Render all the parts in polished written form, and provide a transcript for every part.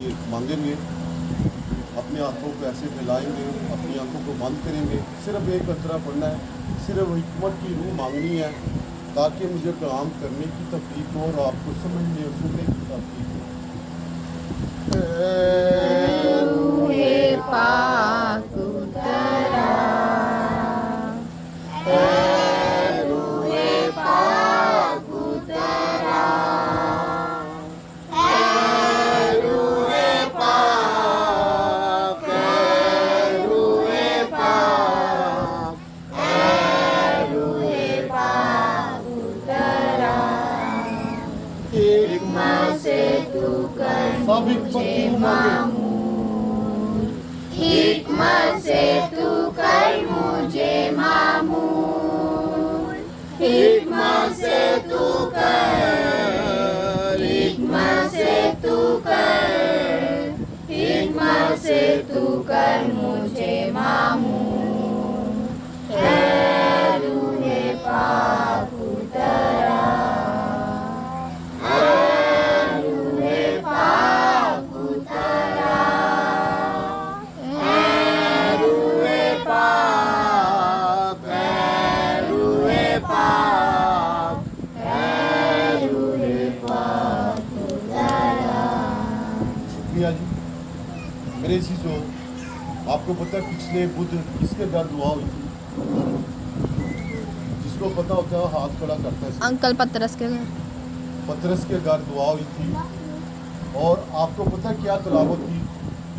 ये मांगेंगे, अपने हाथों को ऐसे फैलाएंगे, अपनी आंखों को बंद करेंगे, सिर्फ एक कतरा पढ़ना है, सिर्फ हिकमत की रूह मांगनी है ताकि मुझे कलाम करने की तौफीक हो और आपको समझने और सुनने की तौफीक हो। रूहे पाक उतरा, रूहे पाक उतरा, रूहे पाक, रूहे पाक, रूहे पाक उतरा। हिकमत से तू कर सब हिकमत की रूह मांगे। हिकमत से तू कर मुझे मामूल, हिकमत से तू कर, हिकमत से तू कर, हिकमत से तू कर मुझे मामूल। है रूहे पाक उतरा, है रूहे पाक उतरा, है रूहे पाक, है रूहे पाक, है रूहे पाक उतरा। शुक्रिया जी। मेरे चीज़ों, आपको पता है पिछले बुध किसके घर दुआ हुई थी? जिसको पता होता है हाथ खड़ा करता है। अंकल पतरस के घर। पतरस के घर दुआ हुई थी और आपको पता है क्या तलावत की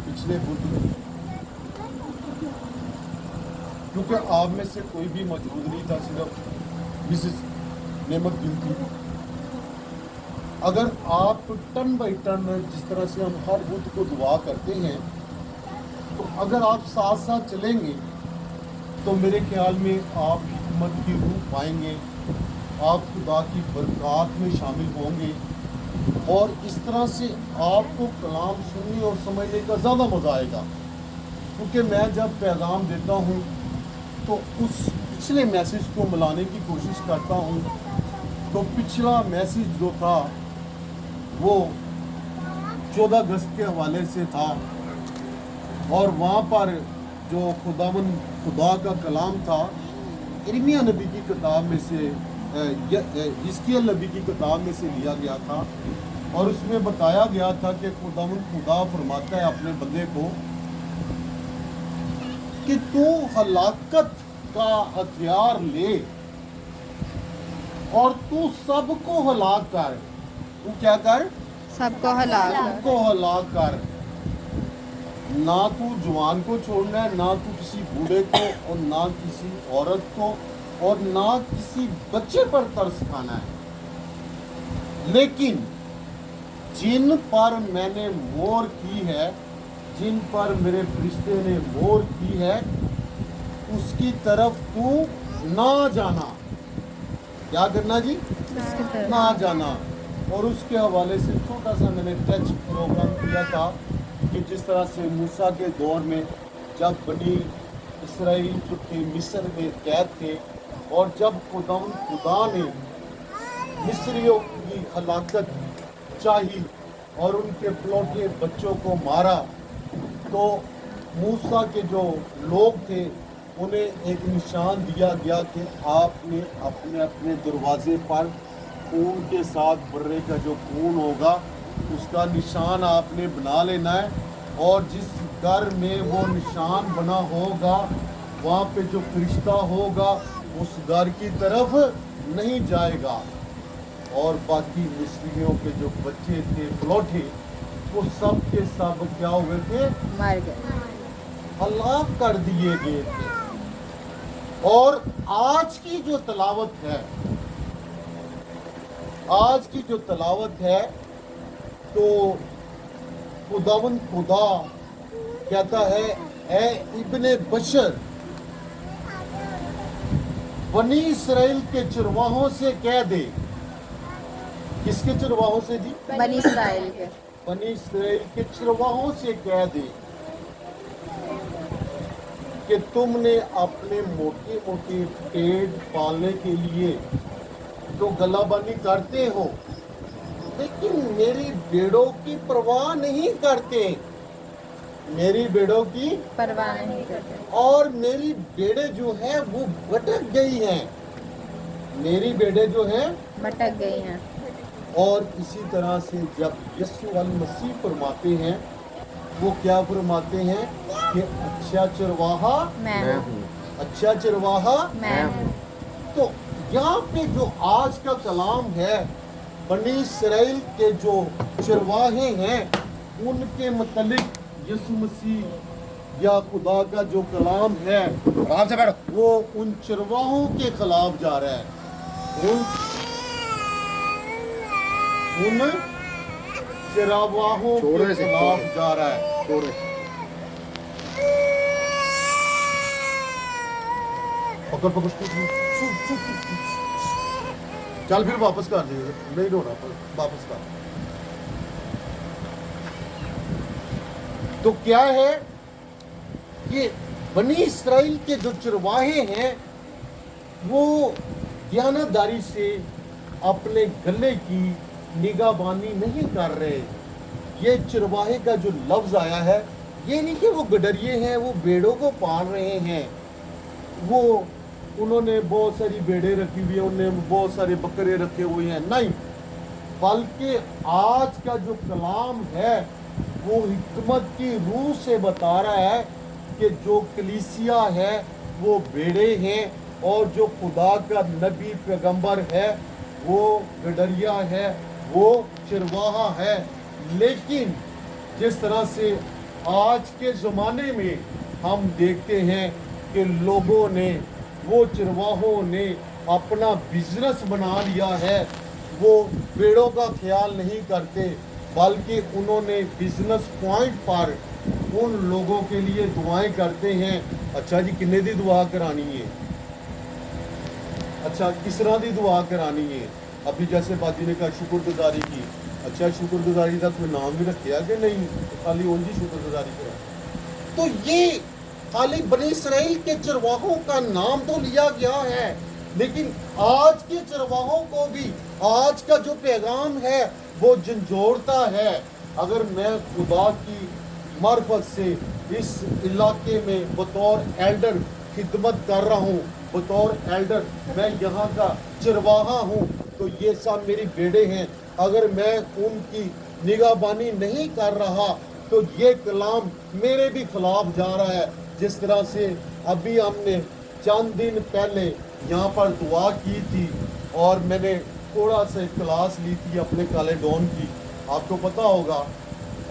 पिछले बुध में? क्योंकि आप में से कोई भी मौजूद नहीं था, सिर्फ मिसेस नेमत दी थी। अगर आप टर्न बाई टर्न जिस तरह से हम हर बुध को दुआ करते हैं, तो अगर आप साथ साथ चलेंगे तो मेरे ख्याल में आप हिकमत की रूह पाएंगे, आप खुदा की बरक़ात में शामिल होंगे और इस तरह से आपको कलाम सुनने और समझने का ज़्यादा मज़ा आएगा। क्योंकि मैं जब पैगाम देता हूँ तो उस पिछले मैसेज को मिलाने की कोशिश करता हूँ। तो पिछला मैसेज जो था वो 14 अगस्त के हवाले से था और वहाँ पर जो खुदा का कलाम था इर्मिया नबी की किताब में से, हिजकिय्याह नबी की किताब में से लिया गया था और उसमें बताया गया था कि खुदा फरमाता है अपने बंदे को कि तू हलाकत का हथियार ले और तू सबको हलाक कर। तू क्या कर? सबको हलाक कर। सबको हलाक कर। ना तू जवान को छोड़ना है, ना तू किसी बूढ़े को और ना किसी औरत को और ना किसी बच्चे पर तरस खाना है। लेकिन जिन पर मैंने मोहर की है, जिन पर मेरे फरिश्ते ने मोहर की है, उसकी तरफ तू ना जाना। क्या करना जी? उसकी तरफ। ना जाना। और उसके हवाले से छोटा सा मैंने टच प्रोग्राम किया था कि जिस तरह से मूसा के दौर में जब बनी इसराइल जो थे मिस्र में कैद थे और जब खुदा ने मिस्रियों की हलाकत चाही और उनके प्लौटे बच्चों को मारा, तो मूसा के जो लोग थे उन्हें एक निशान दिया गया कि आपने अपने अपने दरवाजे पर खून के साथ बर्रे का जो खून होगा उसका निशान आपने बना लेना है और जिस घर में वो निशान बना होगा वहाँ पे जो फरिश्ता होगा उस घर की तरफ नहीं जाएगा। और बाकी मिस्रियों के जो बच्चे थे प्लौठे वो सब के सब क्या हुए थे? मर गए। हलाक कर दिए गए थे। और आज की जो तलावत है, आज की जो तलावत है तो खुदा कहता है, ए इब्ने बशर, बनी इसराइल के चरवाहों से कह दे। किसके चरवाहों से जी? बनी इसराइल के। बनी इसराइल के चरवाहों से कह दे कि तुमने अपने मोटे मोटे पेट पालने के लिए जो गलाबानी करते हो लेकिन मेरी भेड़ों की परवाह नहीं करते, मेरी भेड़ों की परवाह नहीं करते, और मेरी भेड़ें जो है वो भटक गई हैं, मेरी भेड़ें जो हैं। भटक गई हैं। और इसी तरह से जब यीशु मसीह फरमाते हैं, वो क्या फरमाते हैं कि अच्छा चरवाहा मैं मैं हूँ, हूँ, अच्छा चरवाहा। मैं हूँ। तो यहाँ पे जो आज का कलाम है, बनी इसराइल के जो चरवाहे हैं उनके मतलब यीशु मसीह या खुदा का जो कलाम है आराम से बैठो। वो उन चरवाहों के खिलाफ जा रहा है, उन चरवाहों छोड़ो के इसे, खिलाफ छोड़ो। जा रहा है। छोड़ो। पकड़ पकड़ चल फिर वापस कर दे, नहीं रोना पर वापस कर। तो क्या है कि बनी इसराइल के जो चरवाहे हैं वो ध्यानदारी से अपने गले की निगाहबानी नहीं कर रहे। ये चरवाहे का जो लफ्ज आया है, ये नहीं कि वो गडरिये हैं, वो भेड़ों को पाल रहे हैं, वो उन्होंने बहुत सारी भेड़ें रखी हुई है, उन्होंने बहुत सारे बकरे रखे हुए हैं, नहीं, बल्कि आज का जो कलाम है वो हिकमत की रूह से बता रहा है कि जो कलीसिया है वो भेड़े हैं और जो खुदा का नबी पैगंबर है वो गडरिया है, वो चरवाहा है। लेकिन जिस तरह से आज के ज़माने में हम देखते हैं कि लोगों ने, वो चरवाहों ने अपना बिजनेस बना लिया है, वो भेड़ों का ख्याल नहीं करते, बल्कि उन्होंने बिजनेस पॉइंट पर उन लोगों के लिए दुआएं करते हैं। अच्छा जी किन्ने दी दुआ करानी है, अच्छा किस तरह की दुआ करानी है। अभी जैसे बाजी ने कहा शुक्रगुजारी की, अच्छा शुक्रगुजारी का कोई नाम भी रखा कि नहीं, खाली उनकी शुक्रगुजारी करा। तो ये खाली बनी इसराइल के चरवाहों का नाम तो लिया गया है, लेकिन आज के चरवाहों को भी आज का जो पैगाम है वो झंझोड़ता है। अगर मैं खुदा की मार्फत से इस इलाके में बतौर एल्डर खिदमत कर रहा हूँ, बतौर एल्डर मैं यहाँ का चरवाहा हूँ, तो ये सब मेरी भेड़े हैं। अगर मैं उनकी निगाहबानी नहीं कर रहा तो ये कलाम मेरे भी खिलाफ जा रहा है। जिस तरह से अभी हमने चंद दिन पहले यहाँ पर दुआ की थी और मैंने थोड़ा सा क्लास ली थी अपने कैलेडोन की, आपको पता होगा,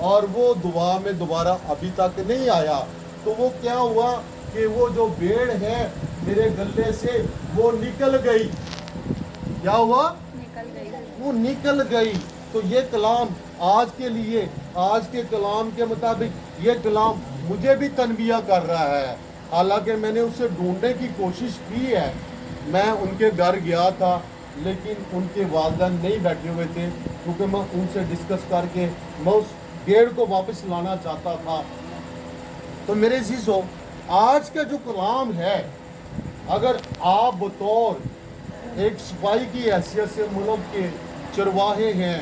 और वो दुआ में दोबारा अभी तक नहीं आया। तो वो क्या हुआ कि वो जो भेड़ है मेरे गले से वो निकल गई। क्या हुआ? निकल गई। वो निकल गई। तो ये कलाम आज के लिए, आज के कलाम के मुताबिक ये कलाम मुझे भी तनबिया कर रहा है। हालांकि मैंने उसे ढूंढने की कोशिश की है, मैं उनके घर गया था लेकिन उनके वालिदैन नहीं बैठे हुए थे, क्योंकि मैं उनसे डिस्कस करके मैं उस भेड़ को वापस लाना चाहता था। तो मेरे अजीजों, आज का जो कलाम है, अगर आप बतौर एक सिपाही की हैसियत से मुल्क के चरवाहे हैं,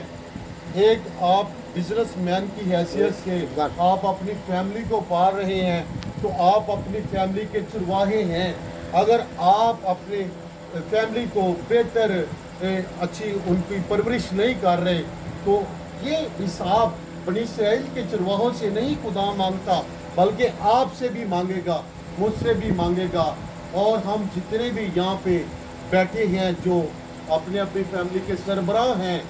एक आप बिजनेसमैन की हैसियत से आप अपनी फैमिली को पाल रहे हैं, तो आप अपनी फैमिली के चरवाहे हैं। अगर आप अपने फैमिली को बेहतर अच्छी उनकी परवरिश नहीं कर रहे, तो ये हिसाब बनी इसराइल के चरवाहों से नहीं खुदा मांगता, बल्कि आपसे भी मांगेगा, मुझसे भी मांगेगा। और हम जितने भी यहाँ पे बैठे हैं जो अपने अपनी फैमिली के सरबराह हैं,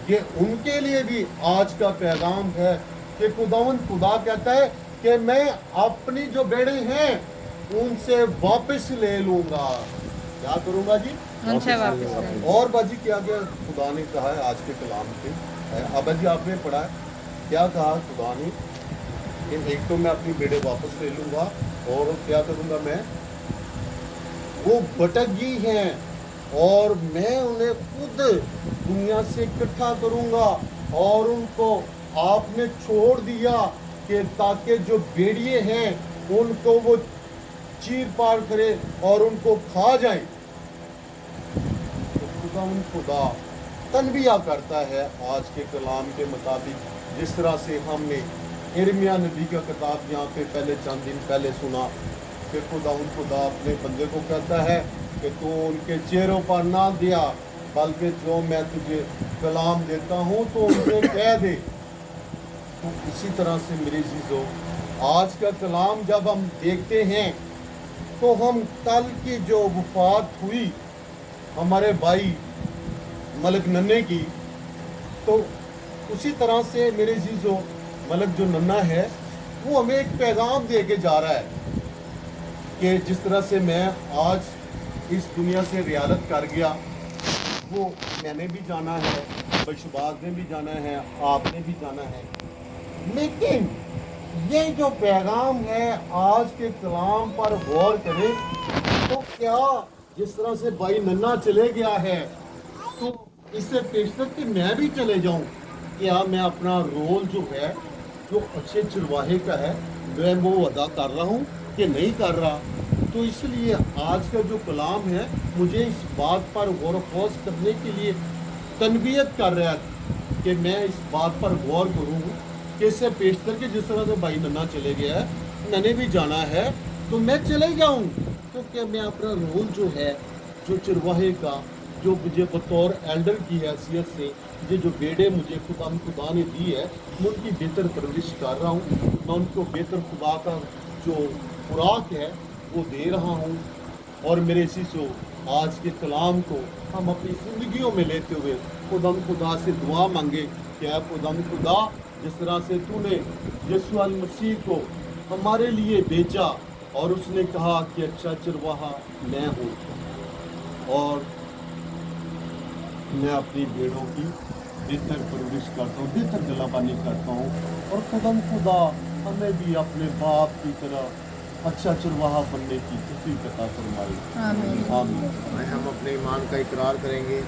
ये उनके लिए भी आज का पैगाम है कि खुदा कहता है कि मैं अपनी जो भेड़े हैं उनसे वापस ले लूँगा। क्या करूँगा जी? उनसे वापस ले। और बाजी क्या क्या खुदा ने कहा है आज के कलाम पे? अब जी आपने पढ़ा है, क्या कहा खुदा ने कि एक तो मैं अपनी भेड़े वापस ले लूँगा, और क्या करूँगा मैं? वो भटक गई हैं और मैं उन्हें खुद दुनिया से इकट्ठा करूँगा, और उनको आपने छोड़ दिया कि ताकि जो भेड़िए हैं उनको वो चीर पार करे और उनको खा जाए। तो खुदा तनबिया करता है आज के कलाम के मुताबिक। जिस तरह से हमने यिर्मयाह नबी का किताब यहाँ पे पहले चंद दिन पहले सुना कि खुदा अपने बंदे को कहता है कि तू उनके चेहरों पर ना दिया, बल्कि जो मैं तुझे कलाम देता हूँ तो उनसे कह दे। तो इसी तरह से मेरे अज़ीज़ों, आज का कलाम जब हम देखते हैं तो हम कल की जो वफात हुई हमारे भाई मलिक नन्हे की, तो उसी तरह से मेरे अज़ीज़ों मलिक जो नन्हा है वो हमें एक पैगाम दे के जा रहा है कि जिस तरह से मैं आज इस दुनिया से रियालत कर गया, वो मैंने भी जाना है, बशबाज ने भी जाना है, आपने भी जाना है। लेकिन ये जो पैगाम है आज के कलाम पर गौर करें तो क्या जिस तरह से भाई नन्हा चले गया है तो इससे पेशतर कि मैं भी चले जाऊं, क्या मैं अपना रोल जो है जो अच्छे चरवाहे का है मैं वो अदा कर रहा हूं कि नहीं कर रहा। तो इसलिए आज का जो कलाम है मुझे इस बात पर गौर व फौज करने के लिए तनबीयत कर रहा है कि मैं इस बात पर गौर करूँ कि इससे पेशतर के जिस तरह से भाई नन्हा चले गया है, मैंने भी जाना है तो मैं चले जाऊं, तो क्या मैं अपना रोल जो है जो चरवाहे का जो मुझे बतौर एल्डर की हैसियत से ये जो बेड़े मुझे खुदा ने दी है मैं उनकी बेहतर परवरिश कर रहा हूँ, मैं उनको बेहतर खुदा का जो खुराक है वो दे रहा हूँ। और मेरे अज़ीज़ों, आज के कलाम को हम अपनी ज़िंदगियों में लेते हुए खुदा से दुआ मांगे कि ऐ खुदा जिस तरह से तूने यीशु मसीह को हमारे लिए भेजा और उसने कहा कि अच्छा चरवाहा मैं हूँ और मैं अपनी भेड़ों की बेहतर परवरिश करता हूँ, बेहतर गलाबानी करता हूँ। और खुदा हमें भी अपने बाप की तरह अच्छा चरवाहा बनने की तौफीक अता फरमाए। आमीन। आमीन। हम अपने ईमान का इकरार करेंगे।